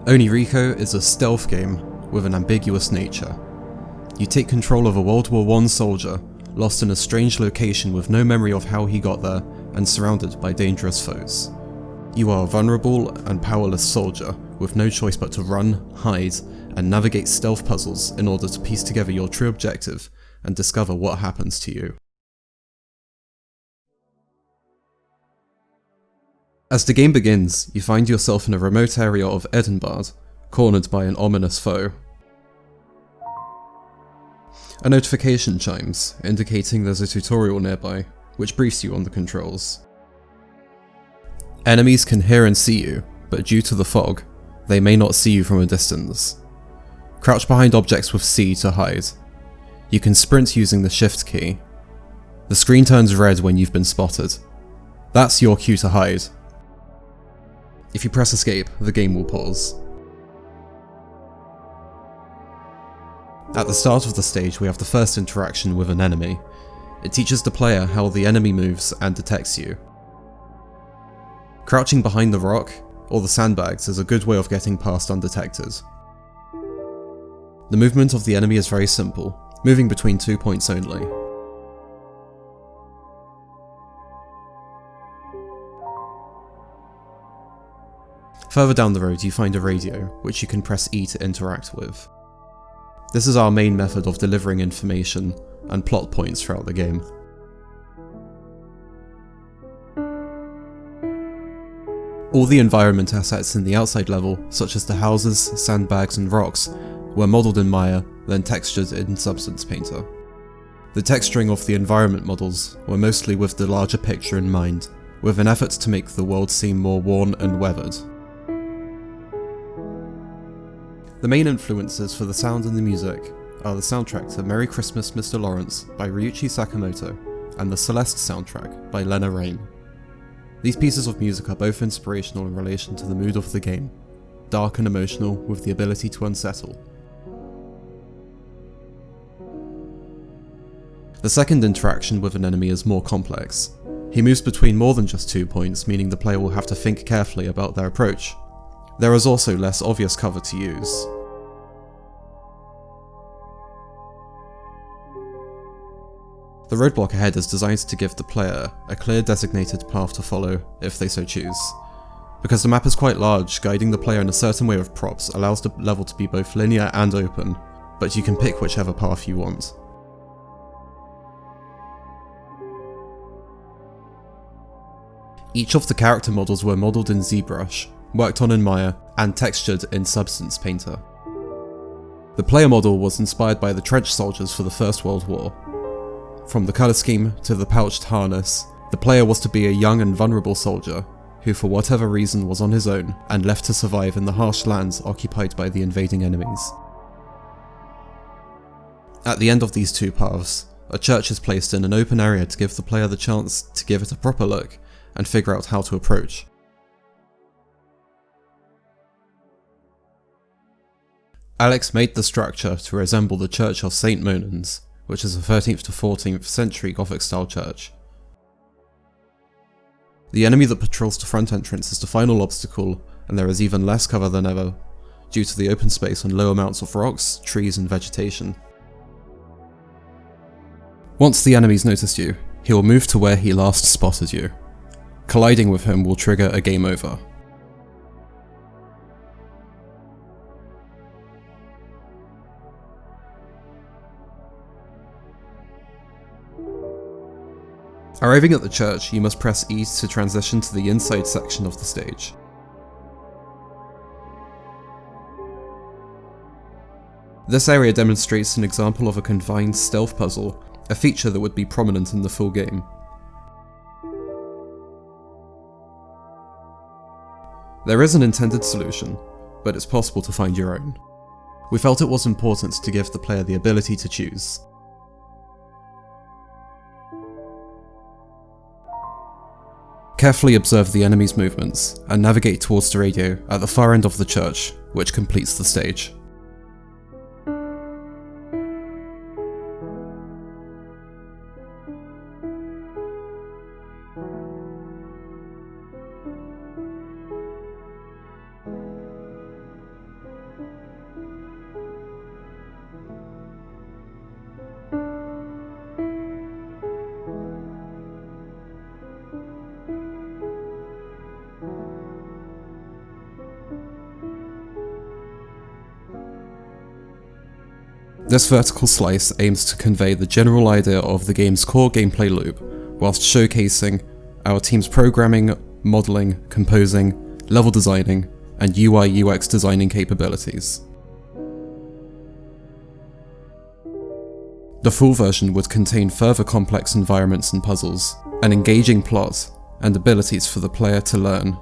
Onirico is a stealth game with an ambiguous nature. You take control of a World War I soldier, lost in a strange location with no memory of how he got there, and surrounded by dangerous foes. You are a vulnerable and powerless soldier, with no choice but to run, hide, and navigate stealth puzzles in order to piece together your true objective and discover what happens to you. As the game begins, you find yourself in a remote area of Edinburgh, cornered by an ominous foe. A notification chimes, indicating there's a tutorial nearby, which briefs you on the controls. Enemies can hear and see you, but due to the fog, they may not see you from a distance. Crouch behind objects with C to hide. You can sprint using the Shift key. The screen turns red when you've been spotted. That's your cue to hide. If you press escape, the game will pause. At the start of the stage, we have the first interaction with an enemy. It teaches the player how the enemy moves and detects you. Crouching behind the rock or the sandbags is a good way of getting past undetected. The movement of the enemy is very simple, moving between 2 points only. Further down the road you find a radio, which you can press E to interact with. This is our main method of delivering information and plot points throughout the game. All the environment assets in the outside level, such as the houses, sandbags and rocks, were modelled in Maya, then textured in Substance Painter. The texturing of the environment models were mostly with the larger picture in mind, with an effort to make the world seem more worn and weathered. The main influences for the sound and the music are the soundtrack to Merry Christmas Mr. Lawrence by Ryuichi Sakamoto and the Celeste soundtrack by Lena Raine. These pieces of music are both inspirational in relation to the mood of the game, dark and emotional with the ability to unsettle. The second interaction with an enemy is more complex. He moves between more than just 2 points, meaning the player will have to think carefully about their approach. There is also less obvious cover to use. The roadblock ahead is designed to give the player a clear designated path to follow if they so choose. Because the map is quite large, guiding the player in a certain way with props allows the level to be both linear and open, but you can pick whichever path you want. Each of the character models were modelled in ZBrush, worked on in Maya, and textured in Substance Painter. The player model was inspired by the trench soldiers for the First World War. From the colour scheme to the pouched harness, the player was to be a young and vulnerable soldier, who for whatever reason was on his own and left to survive in the harsh lands occupied by the invading enemies. At the end of these two paths, a church is placed in an open area to give the player the chance to give it a proper look and figure out how to approach. Alex made the structure to resemble the Church of St. Monans, which is a 13th to 14th century Gothic style church. The enemy that patrols the front entrance is the final obstacle, and there is even less cover than ever, due to the open space and low amounts of rocks, trees and vegetation. Once the enemy's noticed you, he will move to where he last spotted you. Colliding with him will trigger a game over. Arriving at the church, you must press E to transition to the inside section of the stage. This area demonstrates an example of a confined stealth puzzle, a feature that would be prominent in the full game. There is an intended solution, but it's possible to find your own. We felt it was important to give the player the ability to choose. Carefully observe the enemy's movements, and navigate towards the radio at the far end of the church, which completes the stage. This vertical slice aims to convey the general idea of the game's core gameplay loop, whilst showcasing our team's programming, modelling, composing, level designing, and UI UX designing capabilities. The full version would contain further complex environments and puzzles, an engaging plot, and abilities for the player to learn